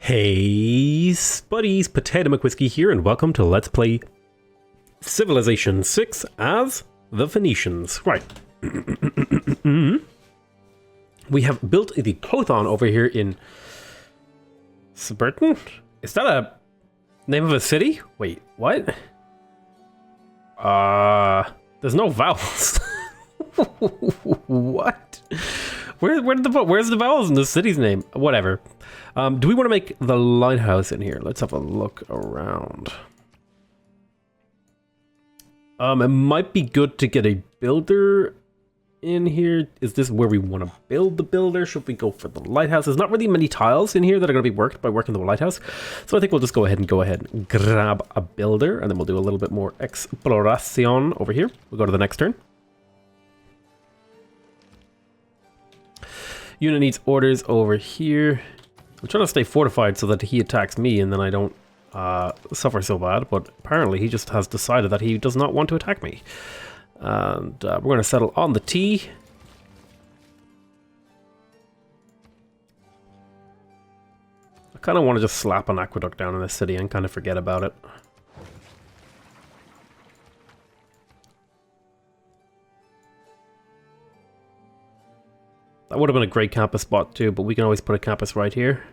Hey, Spuddies, Potatomcwhiskey here, and welcome to Let's Play Civilization 6 as the Phoenicians. Right. We have built the Kothon over here in Spurton? Is that a name of a city? Wait, what? There's no vowels. What? Where's the vowels in the city's name? Whatever. Do we want to make the lighthouse in here? Let's have a look around. It might be good to get a builder in here. Is this where we want to build the builder? Should we go for the lighthouse? There's not really many tiles in here that are going to be worked by working the lighthouse. So I think we'll just go ahead and grab a builder, and then we'll do a little bit more exploration over here. We'll go to the next turn. Unit needs orders over here. I'm trying to stay fortified so that he attacks me and then I don't suffer so bad, but apparently he just has decided that he does not want to attack me. And we're going to settle on the T. I kind of want to just slap an aqueduct down in this city and kind of forget about it. That would have been a great campus spot too, but we can always put a campus right here.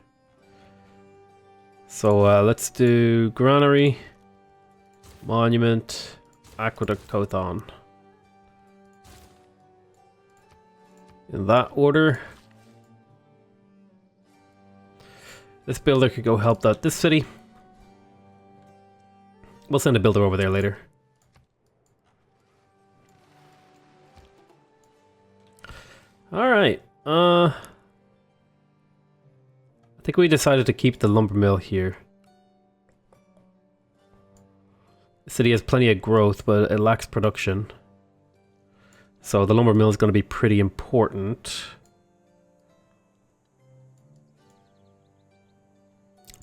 So let's do Granary, Monument, Aqueduct, Kothon. In that order. This builder could go help out this city. We'll send a builder over there later. Alright. I think we decided to keep the lumber mill here. The city has plenty of growth, but it lacks production. So the lumber mill is going to be pretty important.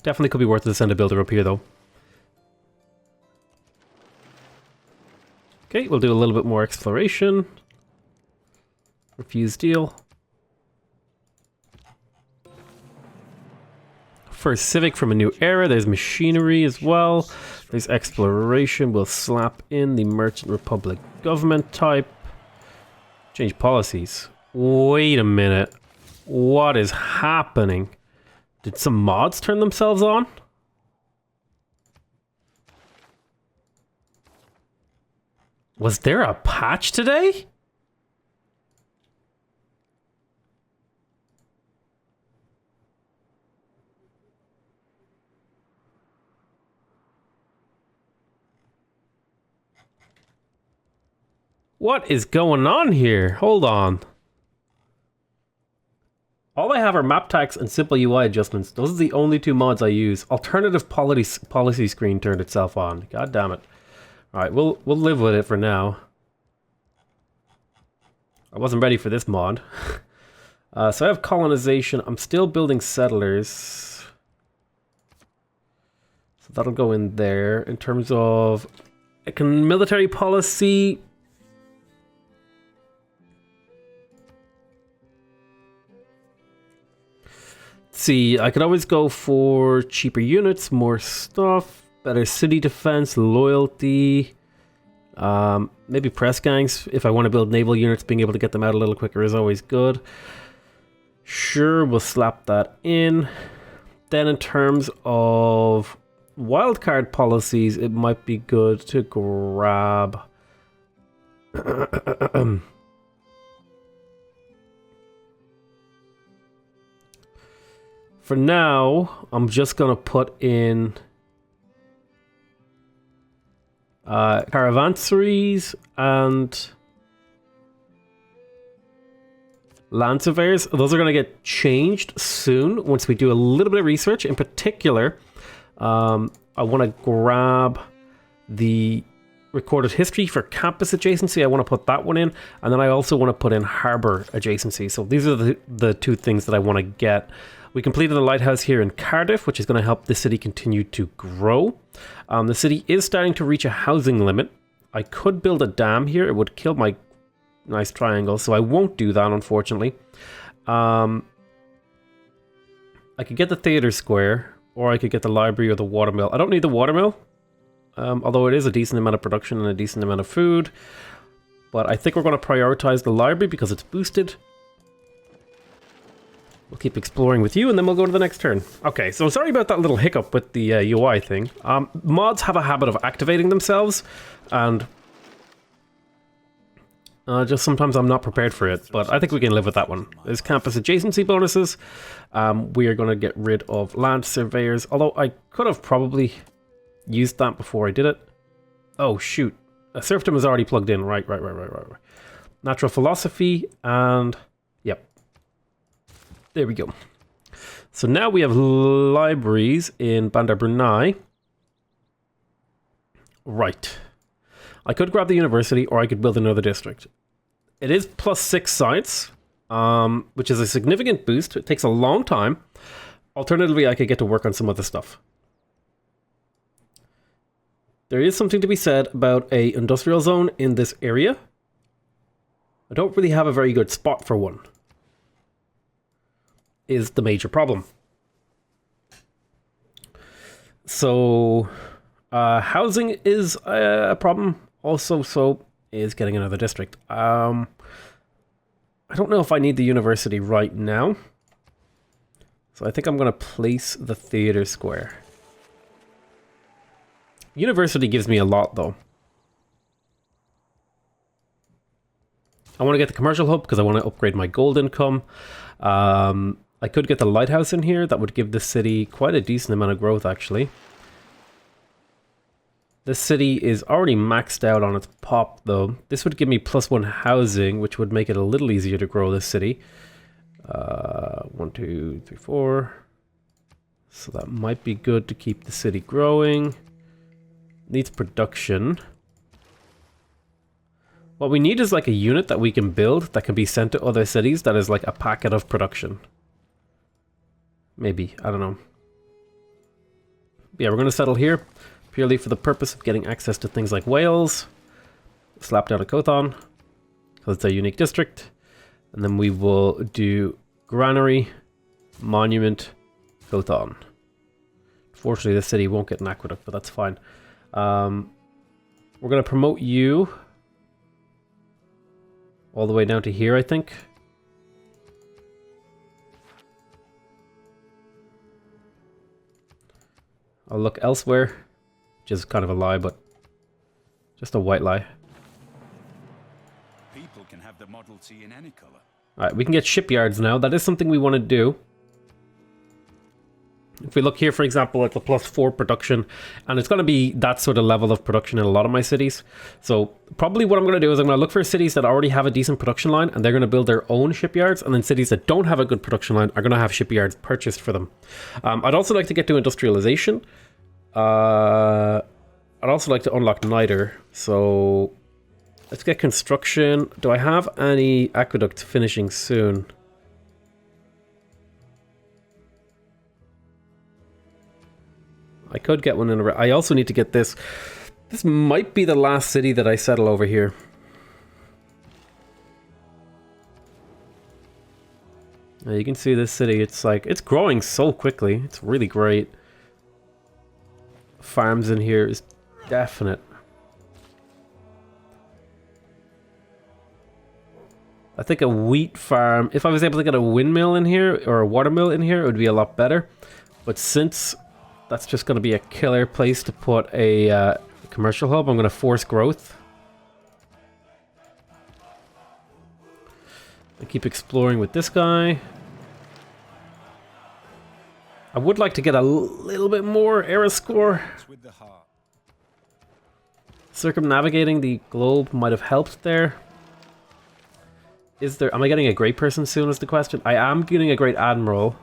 Definitely could be worth it to send a builder up here, though. Okay, we'll do a little bit more exploration. Refuse deal. First civic from a new era. There's machinery as well. There's exploration. We'll slap in the Merchant Republic government type. Change policies. Wait a minute. What is happening? Did some mods turn themselves on? Was there a patch today? What is going on here? Hold on. All I have are map tags and simple UI adjustments. Those are the only two mods I use. Alternative policy screen turned itself on. God damn it. Alright, we'll live with it for now. I wasn't ready for this mod. So I have colonization. I'm still building settlers. So that'll go in there. In terms of military policy... See, I could always go for cheaper units, more stuff, better city defense, loyalty, maybe press gangs. If I want to build naval units, being able to get them out a little quicker is always good. Sure, we'll slap that in. Then in terms of wildcard policies, it might be good to grab... For now, I'm just going to put in caravansaries and land surveyors. Those are going to get changed soon once we do a little bit of research. In particular, I want to grab the recorded history for campus adjacency. I want to put that one in. And then I also want to put in harbor adjacency. So these are the two things that I want to get. We completed a lighthouse here in Cardiff, which is going to help the city continue to grow. The city is starting to reach a housing limit. I could build a dam here. It would kill my nice triangle, so I won't do that, unfortunately. I could get the theater square. or I could get the library or the watermill. I don't need the watermill, although it is a decent amount of production and a decent amount of food. But I think we're going to prioritize the library because it's boosted. We'll keep exploring with you, and then we'll go to the next turn. Okay, so sorry about that little hiccup with the UI thing. Mods have a habit of activating themselves, and just sometimes I'm not prepared for it, but I think we can live with that one. There's campus adjacency bonuses. We are going to get rid of land surveyors, although I could have probably used that before I did it. Oh, shoot. Serfdom is already plugged in. Right. Natural philosophy, and yep. There we go. So now we have libraries in Bandar Brunei. Right. I could grab the university, or I could build another district. It is +6 science, which is a significant boost. It takes a long time. Alternatively, I could get to work on some other stuff. There is something to be said about a industrial zone in this area. I don't really have a very good spot for one, is the major problem. So, housing is a problem. Also, so is getting another district. I don't know if I need the university right now. So I think I'm going to place the theater square. University gives me a lot, though. I want to get the commercial hub because I want to upgrade my gold income. I could get the lighthouse in here. That would give the city quite a decent amount of growth, actually. This city is already maxed out on its pop, though. This would give me +1 housing, which would make it a little easier to grow this city. 1, 2, 3, 4. So that might be good to keep the city growing. Needs production. What we need is like a unit that we can build that can be sent to other cities that is like a packet of production. Maybe, I don't know. Yeah, we're going to settle here purely for the purpose of getting access to things like whales. Slap down a Kothon, because it's a unique district. And then we will do granary, monument, Kothon. Fortunately, the city won't get an aqueduct, but that's fine. We're going to promote you all the way down to here, I think. I'll look elsewhere, which is kind of a lie, but just a white lie. People can have the Model T in any color. Alright, we can get shipyards now. That is something we want to do. If we look here, for example, at the +4 production, and it's going to be that sort of level of production in a lot of my cities. So probably what I'm going to do is I'm going to look for cities that already have a decent production line, and they're going to build their own shipyards, and then cities that don't have a good production line are going to have shipyards purchased for them. I'd also like to get to industrialization. I'd also like to unlock niter. So let's get construction. Do I have any aqueducts finishing soon? I could get one in a... I also need to get this. This might be the last city that I settle over here. Now you can see this city. It's like... It's growing so quickly. It's really great. Farms in here is definite. I think a wheat farm... If I was able to get a windmill in here, or a watermill in here, it would be a lot better. But since... That's just going to be a killer place to put a commercial hub. I'm going to force growth. I keep exploring with this guy. I would like to get a little bit more era score. Circumnavigating the globe might have helped there. Is there... Am I getting a great person soon is the question. I am getting a great admiral.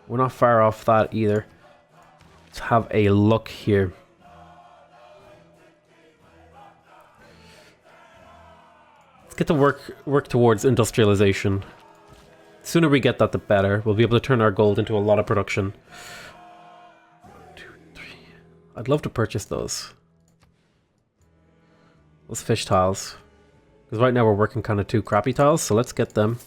We're not far off that either. Let's have a look here. Let's get to work towards industrialization. The sooner we get that, the better. We'll be able to turn our gold into a lot of production. 1, 2, 3. I'd love to purchase those. Those fish tiles. Because right now we're working kind of 2 crappy tiles, so let's get them.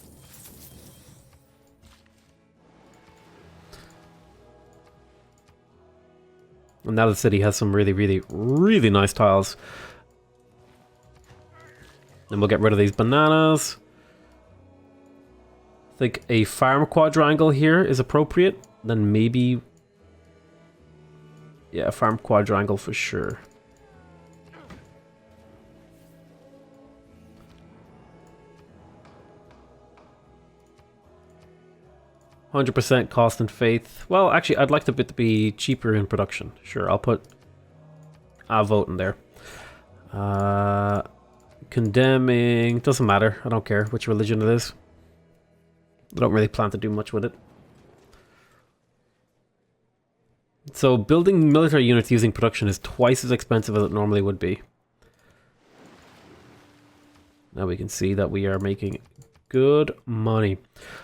And now the city has some really, really, really nice tiles. Then we'll get rid of these bananas. I think a farm quadrangle here is appropriate. Then maybe... yeah, a farm quadrangle for sure. %, cost and faith. Well, actually, I'd like the bit to be cheaper in production. Sure, I'll put a vote in there. Condemning, doesn't matter. I don't care which religion it is. I don't really plan to do much with it. So building military units using production is twice as expensive as it normally would be. Now we can see that we are making good money.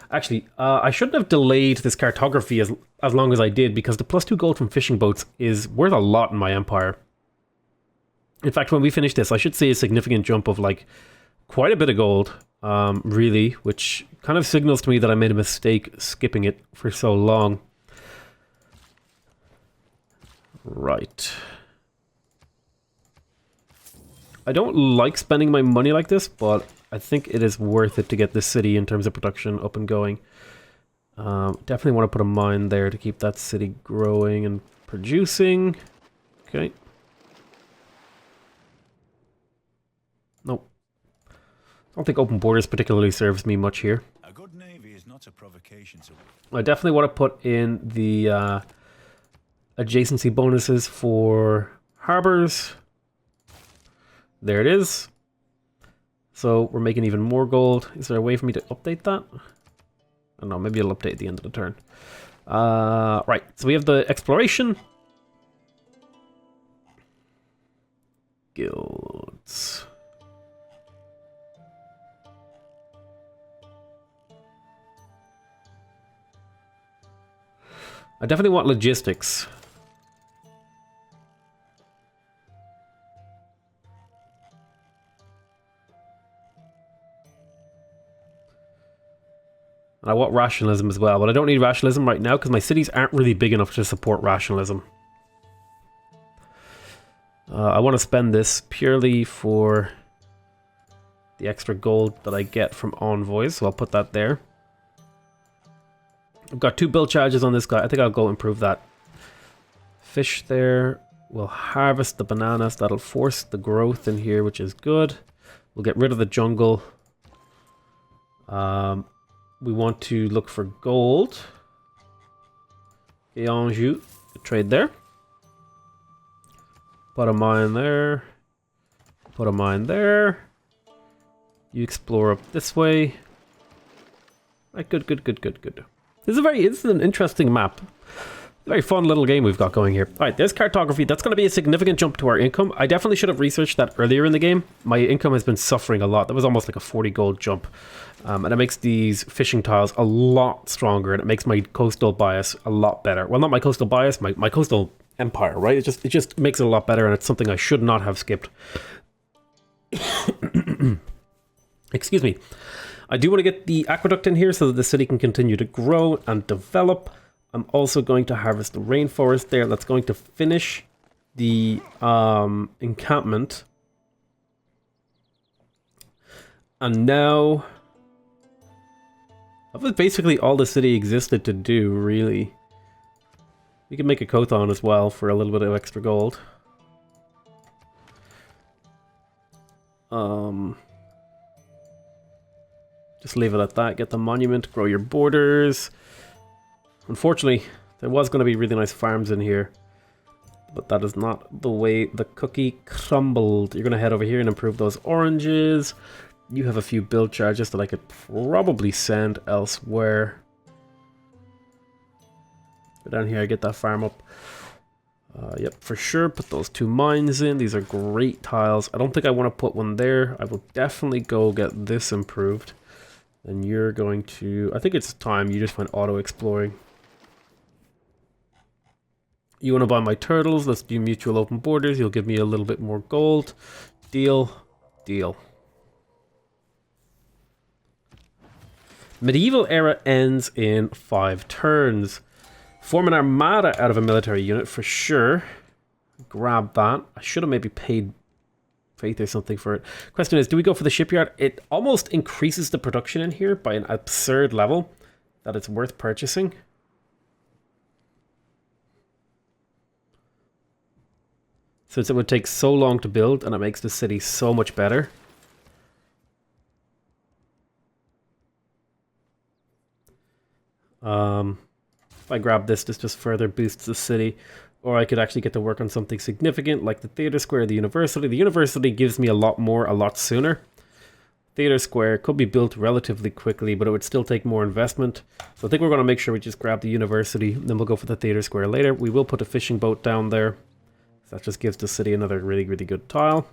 Actually, I shouldn't have delayed this cartography as long as I did, because the +2 gold from fishing boats is worth a lot in my empire. In fact, when we finish this, I should see a significant jump of like quite a bit of gold, really, which kind of signals to me that I made a mistake skipping it for so long. Right. I don't like spending my money like this, but I think it is worth it to get this city in terms of production up and going. Definitely want to put a mine there to keep that city growing and producing. Okay. Nope. I don't think open borders particularly serves me much here. A good navy is not a provocation to... I definitely want to put in the adjacency bonuses for harbors. There it is. So we're making even more gold. Is there a way for me to update that? I don't know, maybe it'll update at the end of the turn. Right, so we have the exploration. Guilds. I definitely want logistics. I want rationalism as well, but I don't need rationalism right now because my cities aren't really big enough to support rationalism. I want to spend this purely for the extra gold that I get from envoys, so I'll put that there. I've got 2 build charges on this guy. I think I'll go improve that. Fish there. We'll harvest the bananas. That'll force the growth in here, which is good. We'll get rid of the jungle. We want to look for gold. Okay, Anjou, trade there. Put a mine there. Put a mine there. You explore up this way. Right, good. This is an interesting map. Very fun little game we've got going here. Alright, there's cartography. That's going to be a significant jump to our income. I definitely should have researched that earlier in the game. My income has been suffering a lot. That was almost like a 40 gold jump. And it makes these fishing tiles a lot stronger, and it makes my coastal bias a lot better. Well, not my coastal bias, my coastal empire, right? It just makes it a lot better, and it's something I should not have skipped. Excuse me. I do want to get the aqueduct in here so that the city can continue to grow and develop. I'm also going to harvest the rainforest there. That's going to finish the encampment. And now... that was basically all the city existed to do, really. We can make a Kothon as well for a little bit of extra gold. Just leave it at that. Get the monument, grow your borders. Unfortunately, there was going to be really nice farms in here, but that is not the way the cookie crumbled. You're going to head over here and improve those oranges. You have a few build charges that I could probably send elsewhere. Go down here, get that farm up. Yep, for sure. Put those 2 mines in. These are great tiles. I don't think I want to put one there. I will definitely go get this improved. Then you're going to... I think it's time you just went auto-exploring. You want to buy my turtles? Let's do mutual open borders. You'll give me a little bit more gold. Deal. Deal. Medieval era ends in 5 turns. Form an armada out of a military unit for sure. Grab that. I should have maybe paid faith or something for it. Question is, do we go for the shipyard? It almost increases the production in here by an absurd level that it's worth purchasing. Since it would take so long to build and it makes the city so much better. If I grab this just further boosts the city. Or I could actually get to work on something significant like the Theatre Square, the University. The University gives me a lot more, a lot sooner. Theatre Square could be built relatively quickly, but it would still take more investment. So I think we're going to make sure we just grab the University, then we'll go for the Theatre Square later. We will put a fishing boat down there. That just gives the city another really, really good tile.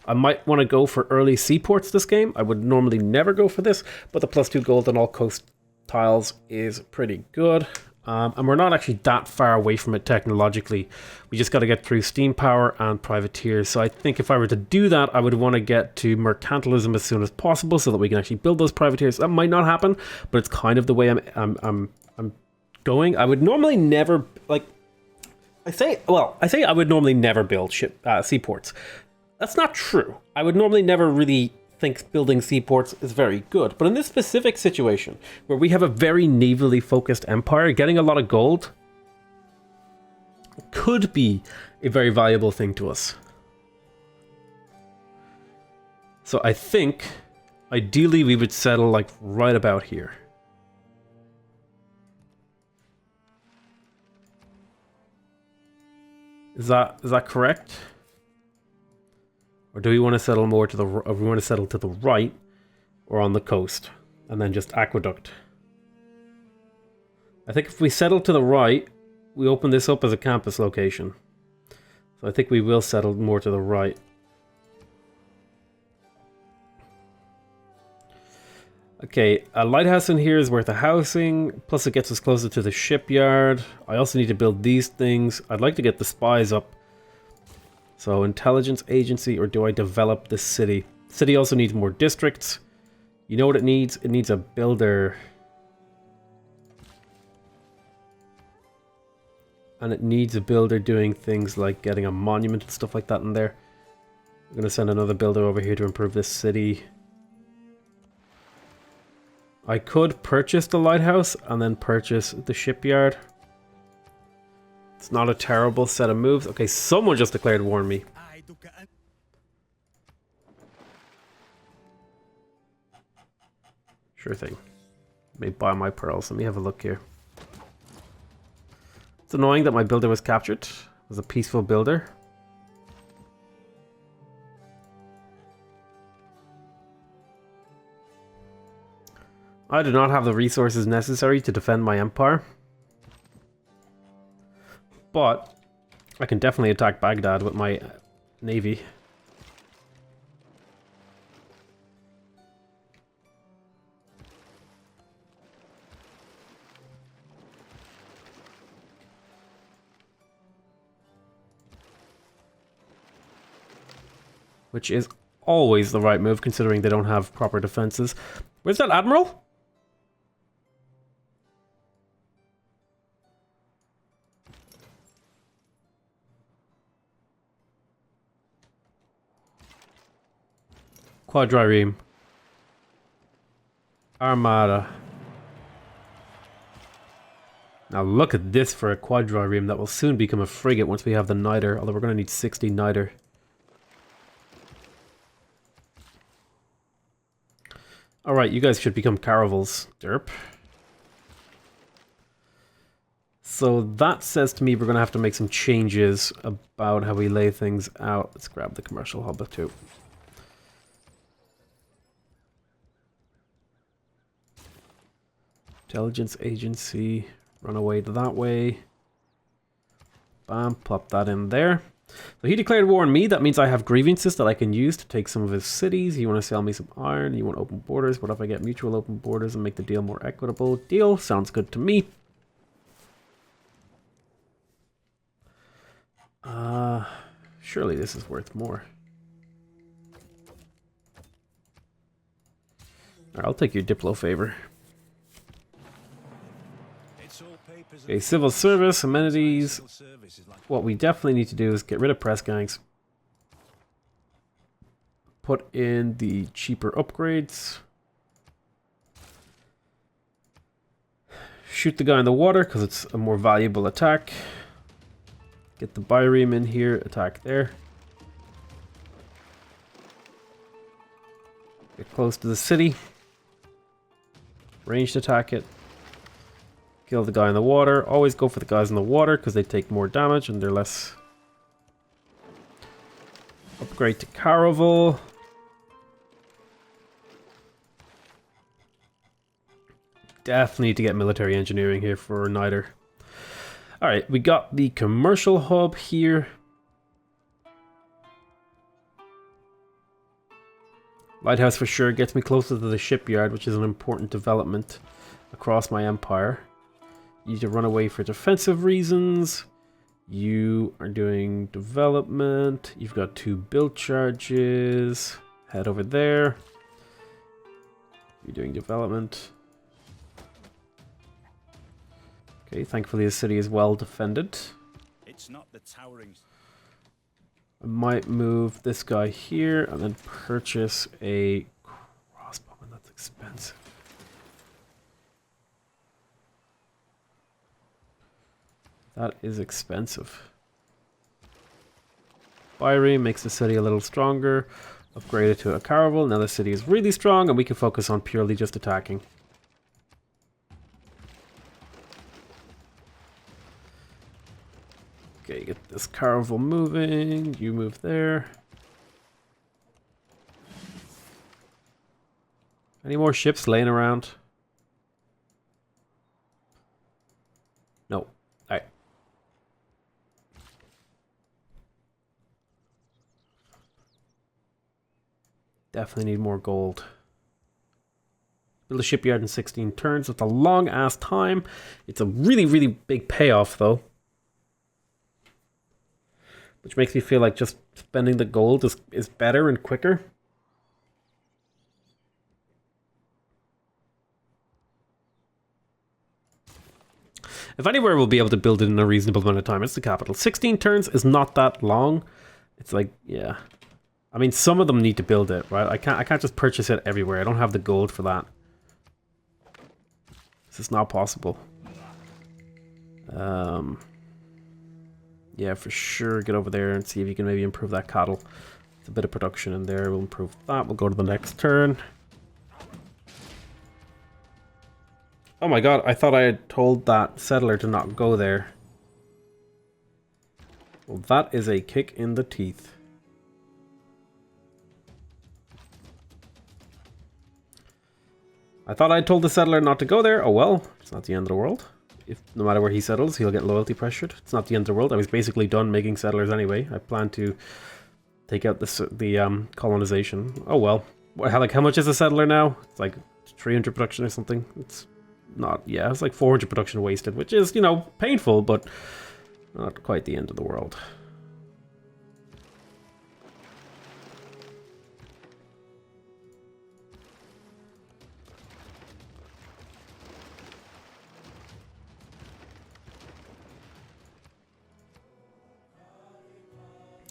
I might want to go for early seaports this game. I would normally never go for this, but the +2 gold on all coast tiles is pretty good. And we're not actually that far away from it technologically. We just got to get through steam power and privateers. So I think if I were to do that, I would want to get to mercantilism as soon as possible so that we can actually build those privateers. That might not happen, but it's kind of the way I'm going. I would normally never I say I would normally never build seaports. That's not true. I would normally never really think building seaports is very good. But in this specific situation, where we have a very navally focused empire, getting a lot of gold could be a very valuable thing to us. So I think, ideally, we would settle like right about here. Is that correct? Or do we want to settle more to the, or we want to settle to the right or on the coast and then just aqueduct? I think if we settle to the right, we open this up as a campus location. So I think we will settle more to the right. Okay, a lighthouse in here is worth a housing, plus it gets us closer to the shipyard. I also need to build these things. I'd like to get the spies up. So intelligence agency, or do I develop this city? City also needs more districts. You know what it needs? It needs a builder. And it needs a builder doing things like getting a monument and stuff like that in there. I'm going to send another builder over here to improve this city. I could purchase the lighthouse and then purchase the shipyard. It's not a terrible set of moves. Okay, someone just declared war on me. Sure thing. May buy my pearls. Let me have a look here. It's annoying that my builder was captured. It was a peaceful builder. I do not have the resources necessary to defend my empire. But I can definitely attack Baghdad with my navy. Which is always the right move, considering they don't have proper defenses. Where's that admiral? Quadrireme. Armada. Now look at this for a quadrireme that will soon become a frigate once we have the niter, although we're going to need 60 niter. Alright, you guys should become caravels. Derp. So that says to me we're going to have to make some changes about how we lay things out. Let's grab the commercial hub too. Intelligence agency, run away to that way. Bam, plop that in there. So he declared war on me. That means I have grievances that I can use to take some of his cities. You want to sell me some iron? You want open borders? What if I get mutual open borders and make the deal more equitable? Deal, sounds good to me. Surely this is worth more. Alright, I'll take your Diplo favor. It's all papers. Okay, civil service, amenities. Civil service is like What we definitely need to do is get rid of press gangs. Put in the cheaper upgrades. Shoot the guy in the water because it's a more valuable attack. Get the Byreme in here, attack there. Get close to the city. Ranged attack it. Kill the guy in the water. Always go for the guys in the water because they take more damage and they're less. Upgrade to Caravel. Definitely need to get military engineering here for Niter. Alright, we got the commercial hub here. Lighthouse for sure gets me closer to the shipyard, which is an important development across my empire. You need to run away for defensive reasons. You are doing development. You've got 2 build charges. Head over there. You're doing development. Okay, thankfully the city is well defended. it's not the towering. I might move this guy here and then purchase a crossbowman. That's expensive. That is expensive. Byreme makes the city a little stronger. Upgrade it to a caravel. Now the city is really strong and we can focus on purely just attacking. Okay, get this caravel moving. You move there. Any more ships laying around? No. Alright. Definitely need more gold. Build a shipyard in 16 turns. It's a long ass time. It's a really, really big payoff though. Which makes me feel like just spending the gold is better and quicker. If anywhere we'll be able to build it in a reasonable amount of time, it's the capital. 16 turns is not that long. It's like, yeah. I mean, some of them need to build it, right? I can't just purchase it everywhere. I don't have the gold for that. This is not possible. Yeah, for sure. Get over there and see if you can maybe improve that cattle. It's a bit of production in there. We'll improve that. We'll go to the next turn. Oh my god, I thought I had told that settler to not go there. Well, that is a kick in the teeth. I thought I told the settler not to go there. Oh well, it's not the end of the world. If no matter where he settles, he'll get loyalty pressured. It's not the end of the world. I was basically done making settlers anyway. I plan to take out the colonization. Oh well. Like how much is a settler now? It's like 300 production or something. It's not. Yeah, it's like 400 production wasted, which is, you know, painful, but not quite the end of the world.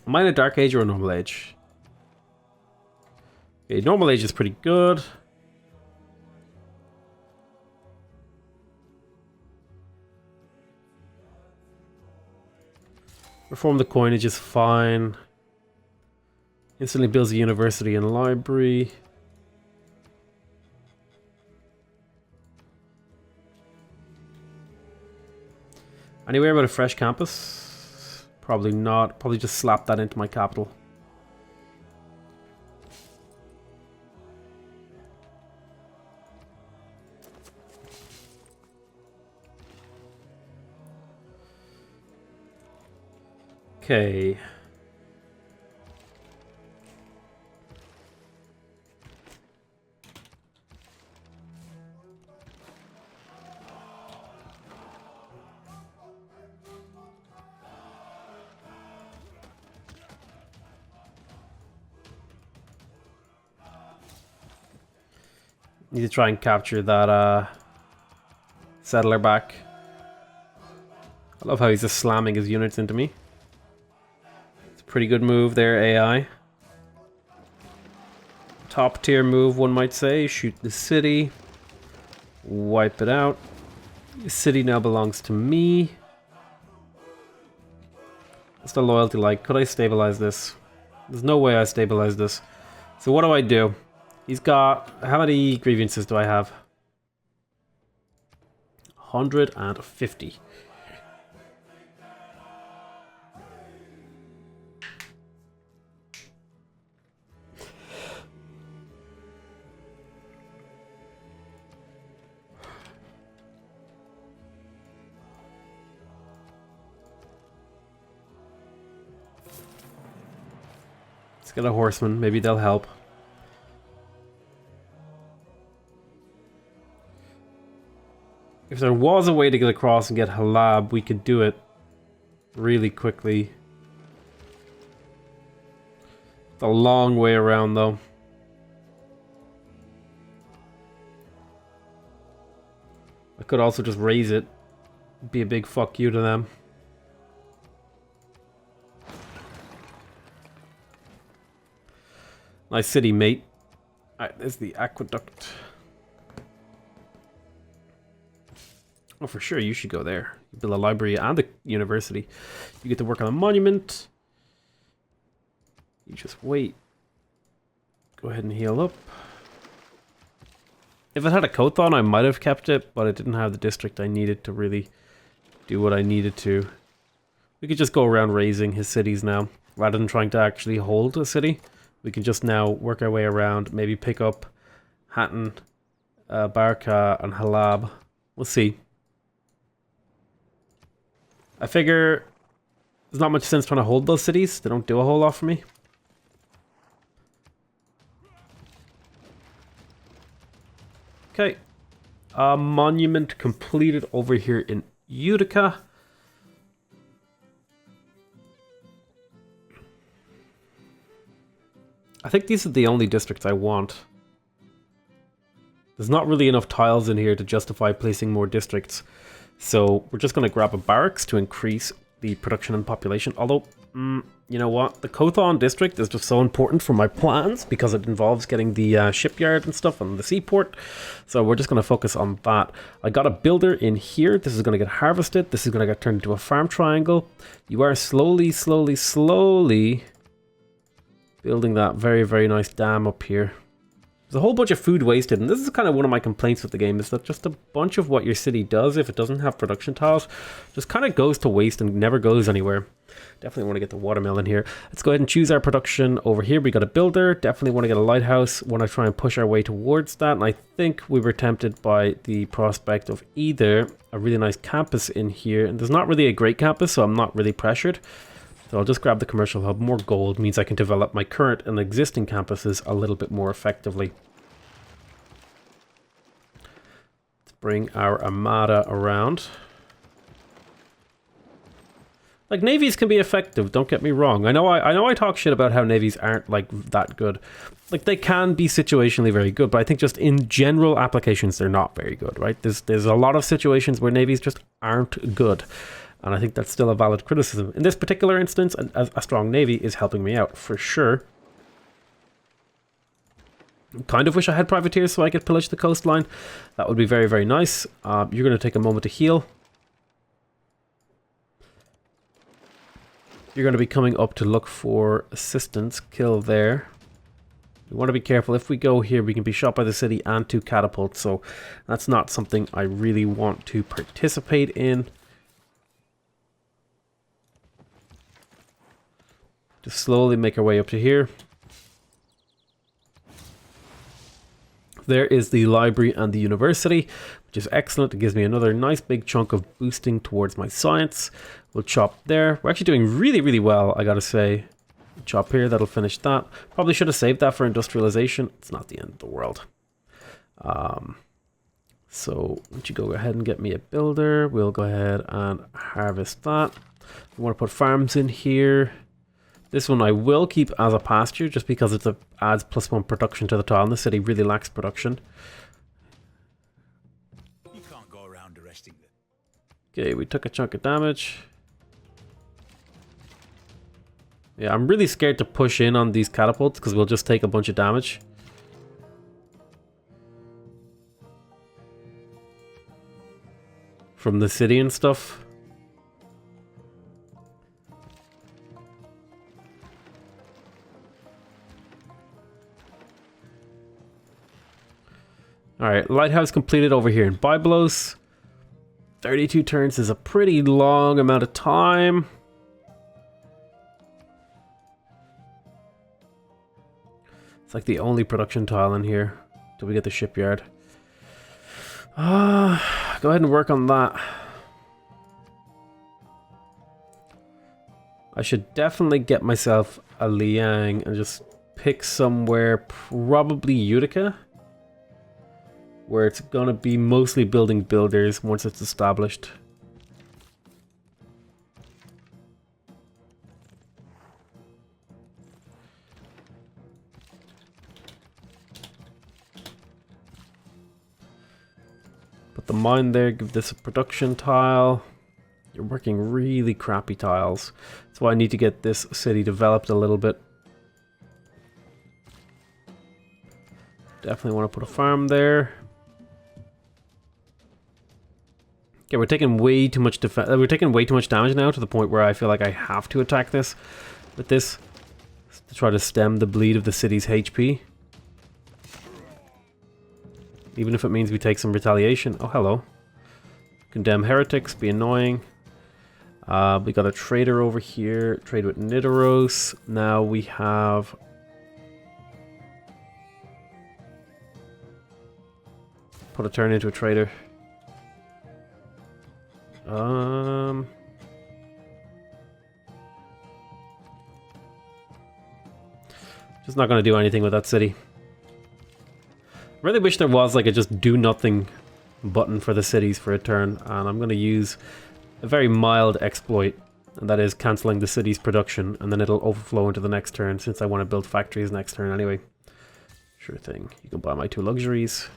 Am I in a Dark Age or a Normal Age? Okay, Normal Age is pretty good. Reform the coinage is fine. Instantly builds a university and library. Anywhere about a fresh campus? Probably not. Probably just slap that into my capital. Okay. Need to try and capture that settler back. I love how he's just slamming his units into me. It's a pretty good move there, AI. Top tier move, one might say. Shoot the city. Wipe it out. The city now belongs to me. What's the loyalty like? Could I stabilize this? There's no way I stabilize this. So what do I do? He's got... How many grievances do I have? 150. Let's get a horseman. Maybe they'll help. If there was a way to get across and get Halab, we could do it really quickly. It's a long way around, though. I could also just raise it. Be a big fuck you to them. Nice city, mate. Alright, there's the Aqueduct. Oh, for sure, you should go there. You build a library and a university. You get to work on a monument. You just wait. Go ahead and heal up. If it had a Kothon, I might have kept it, but it didn't have the district I needed to really do what I needed to. We could just go around raising his cities now, rather than trying to actually hold a city. We can just now work our way around, maybe pick up Hatton, Barca, and Halab. We'll see. I figure there's not much sense trying to hold those cities. They don't do a whole lot for me. Okay. Monument completed over here in Utica. I think these are the only districts I want. There's not really enough tiles in here to justify placing more districts. So we're just going to grab a barracks to increase the production and population. Although, you know what? The Kothon district is just so important for my plans because it involves getting the shipyard and stuff and the seaport. So we're just going to focus on that. I got a builder in here. This is going to get harvested. This is going to get turned into a farm triangle. You are slowly building that very, very nice dam up here. There's a whole bunch of food wasted, and this is kind of one of my complaints with the game, is that just a bunch of what your city does, if it doesn't have production tiles, just kind of goes to waste and never goes anywhere. Definitely want to get the watermelon here. Let's go ahead and choose our production over here. We got a builder, definitely want to get a lighthouse, want to try and push our way towards that, and I think we were tempted by the prospect of either a really nice campus in here, and there's not really a great campus, so I'm not really pressured. So I'll just grab the commercial hub. More gold means I can develop my current and existing campuses a little bit more effectively. Let's bring our armada around. Like, navies can be effective, don't get me wrong. I know I talk shit about how navies aren't like that good. Like, they can be situationally very good, but I think just in general applications they're not very good, right? There's a lot of situations where navies just aren't good. And I think that's still a valid criticism. In this particular instance, a strong navy is helping me out, for sure. Kind of wish I had privateers so I could pillage the coastline. That would be very, very nice. You're going to take a moment to heal. You're going to be coming up to look for assistance. Kill there. We want to be careful. If we go here, we can be shot by the city and 2 catapults. So that's not something I really want to participate in. Just slowly make our way up to here. There is the library and the university, which is excellent. It gives me another nice big chunk of boosting towards my science. We'll chop there. We're actually doing really, really well, I gotta say. Chop here, that'll finish that. Probably should have saved that for industrialization. It's not the end of the world. So, once you go ahead and get me a builder, we'll go ahead and harvest that. We want to put farms in here. This one I will keep as a pasture just because it adds +1 production to the tile, and the city really lacks production. You can't go around arresting them. Okay, we took a chunk of damage. Yeah, I'm really scared to push in on these catapults because we'll just take a bunch of damage. From the city and stuff. Alright, lighthouse completed over here in Byblos. 32 turns is a pretty long amount of time. It's like the only production tile in here till we get the shipyard. Go ahead and work on that. I should definitely get myself a Liang and just pick somewhere, probably Utica, where it's gonna be mostly building builders once it's established. Put the mine there, give this a production tile. You're working really crappy tiles. That's why I need to get this city developed a little bit. Definitely want to put a farm there. Okay, we're taking way too much damage now to the point where I feel like I have to attack this with this to try to stem the bleed of the city's HP. Even if it means we take some retaliation. Oh, hello. Condemn heretics, be annoying. We got a trader over here. Trade with Nidaros. Now we have... Put a turn into a trader. Just not going to do anything with that city. Really wish there was like a just do nothing button for the cities for a turn, and I'm going to use a very mild exploit, and that is cancelling the city's production, and then it'll overflow into the next turn since I want to build factories next turn anyway. Sure thing. You can buy my 2 luxuries.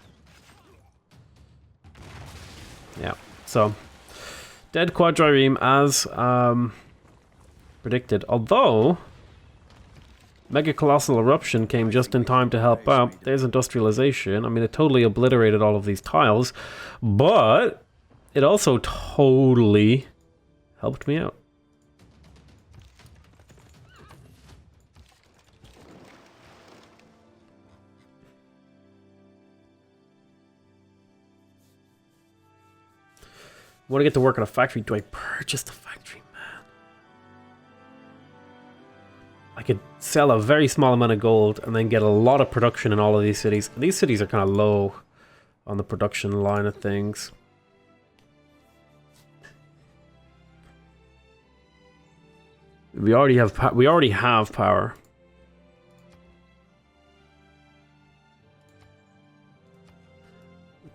Yeah, so dead quadrireme as predicted, although Mega Colossal Eruption came just in time to help out. There's Industrialization. I mean, it totally obliterated all of these tiles, but it also totally helped me out. I want to get to work on a factory. Do I purchase the factory? I could sell a very small amount of gold and then get a lot of production in all of these cities. These cities are kind of low on the production line of things. We already have power.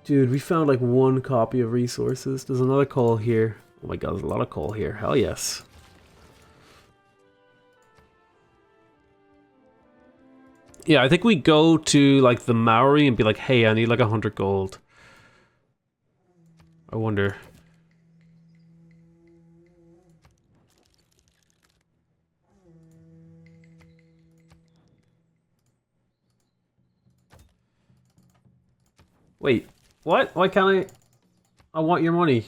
Dude, we found like 1 copy of resources. There's another coal here. Oh my god, there's a lot of coal here. Hell yes. Yeah, I think we go to like the Maori and be like, hey, I need like 100 gold. I wonder. Wait, what? Why can't I want your money.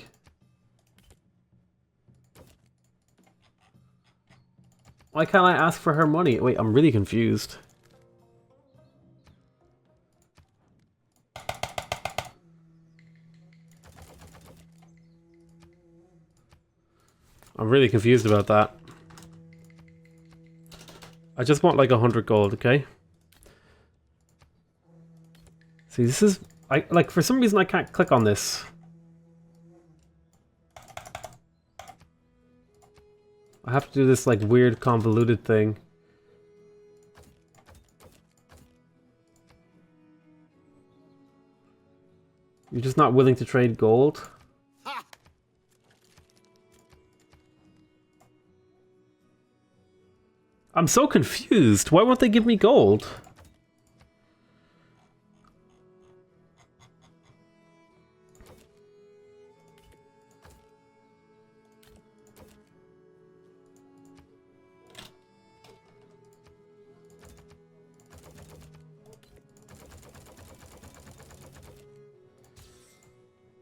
Why can't I ask for her money? Wait, I'm really confused. I'm really confused about that. I just want like 100 gold, okay? See, this is... like, for some reason I can't click on this. I have to do this like weird convoluted thing. You're just not willing to trade gold? I'm so confused. Why won't they give me gold?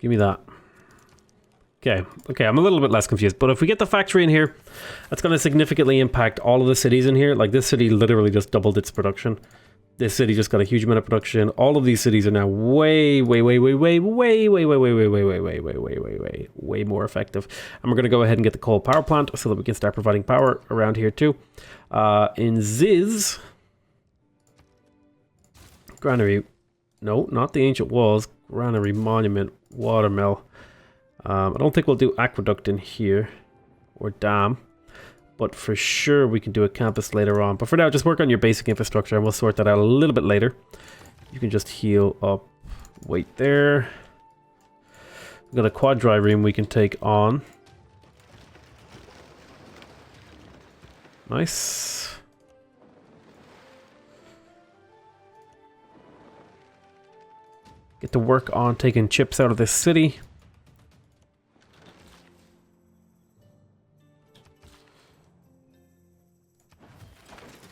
Give me that. Okay, okay, I'm a little bit less confused. But if we get the factory in here, that's going to significantly impact all of the cities in here. Like, this city literally just doubled its production. This city just got a huge amount of production. All of these cities are now way more effective. And we're going to go ahead and get the coal power plant so that we can start providing power around here too. In Ziz, Granary, no, not the ancient walls. Granary monument, watermill. I don't think we'll do aqueduct in here or dam. But for sure, we can do a campus later on. But for now, just work on your basic infrastructure, and we'll sort that out a little bit later. You can just heal up. Wait there. We've got a quadrireme we can take on. Nice. Get to work on taking chips out of this city.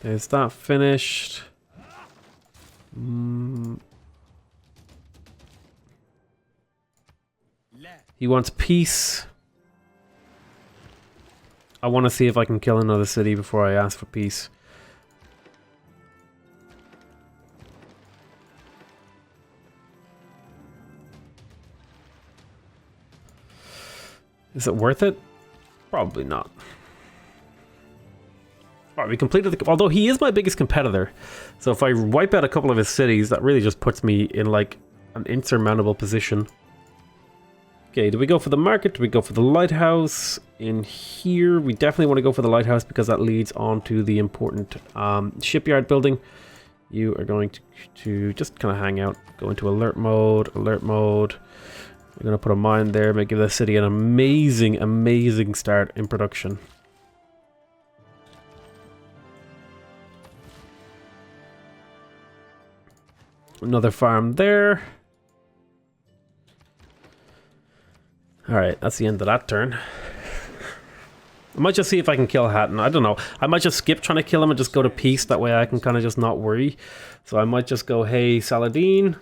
Is that finished? He wants peace. I want to see if I can kill another city before I ask for peace. Is it worth it? Probably not. Alright, we completed the... Although he is my biggest competitor. So if I wipe out a couple of his cities, that really just puts me in, like, an insurmountable position. Okay, do we go for the market? Do we go for the lighthouse? In here, we definitely want to go for the lighthouse because that leads on to the important shipyard building. You are going to just kind of hang out. Go into alert mode, alert mode. We're going to put a mine there. Make give the city an amazing start in production. Another farm there. Alright, that's the end of that turn. I might just see if I can kill Hatton. I don't know. I might just skip trying to kill him and just go to peace. That way I can kind of just not worry. So I might just go, hey, Saladin.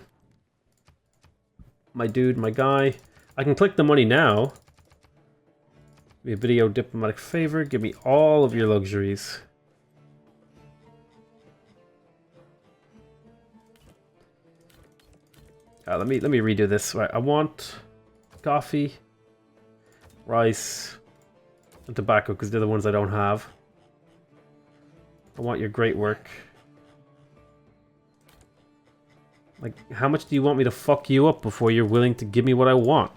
My dude, my guy. I can click the money now. Give me a video diplomatic favor. Give me all of your luxuries. Let me redo this. Right, I want coffee, rice, and tobacco because they're the ones I don't have. I want your great work. Like, how much do you want me to fuck you up before you're willing to give me what I want?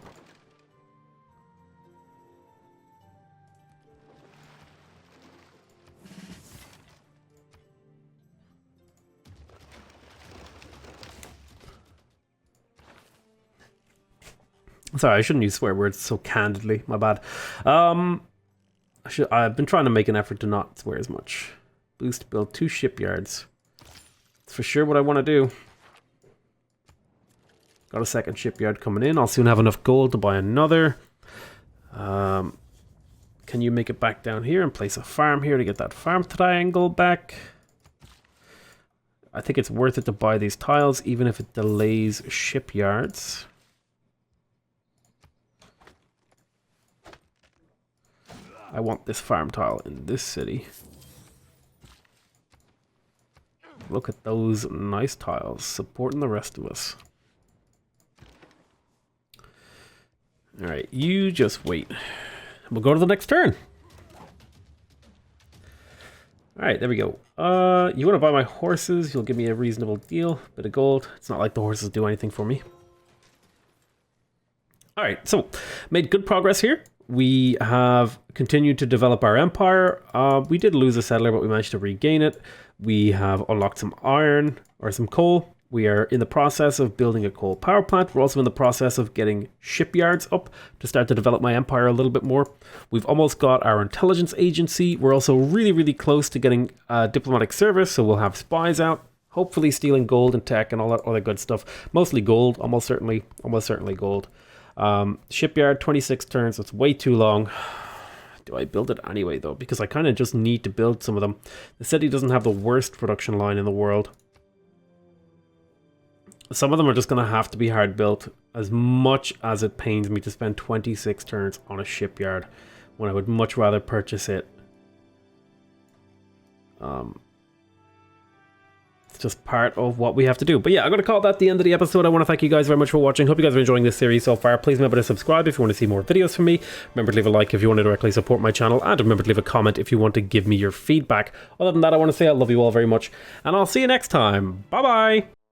Sorry, I shouldn't use swear words so candidly. My bad. I've been trying to make an effort to not swear as much. Boost build 2 shipyards. It's for sure what I want to do. Got a second shipyard coming in. I'll soon have enough gold to buy another. Can you make it back down here and place a farm here to get that farm triangle back? I think it's worth it to buy these tiles, even if it delays shipyards. I want this farm tile in this city. Look at those nice tiles supporting the rest of us. Alright, you just wait. We'll go to the next turn. Alright, there we go. You want to buy my horses? You'll give me a reasonable deal. Bit of gold. It's not like the horses do anything for me. Alright, so made good progress here. We have continued to develop our empire. We did lose a settler, but we managed to regain it. We have unlocked some iron, or some coal. We are in the process of building a coal power plant. We're also in the process of getting shipyards up to start to develop my empire a little bit more. We've almost got our intelligence agency. We're also really close to getting diplomatic service, so we'll have spies out. Hopefully stealing gold and tech and all that other good stuff. Mostly gold, almost certainly gold. Shipyard, 26 turns, that's way too long. Do I build it anyway though? Because I kind of just need to build some of them. The city doesn't have the worst production line in the world. some of them are just going to have to be hard built, as much as it pains me to spend 26 turns on a shipyard when I would much rather purchase it. It's just part of what we have to do. But yeah, I'm going to call that the end of the episode. I want to thank you guys very much for watching. Hope you guys are enjoying this series so far. Please remember to subscribe if you want to see more videos from me. Remember to leave a like if you want to directly support my channel. And remember to leave a comment if you want to give me your feedback. Other than that, I want to say I love you all very much. And I'll see you next time. Bye-bye.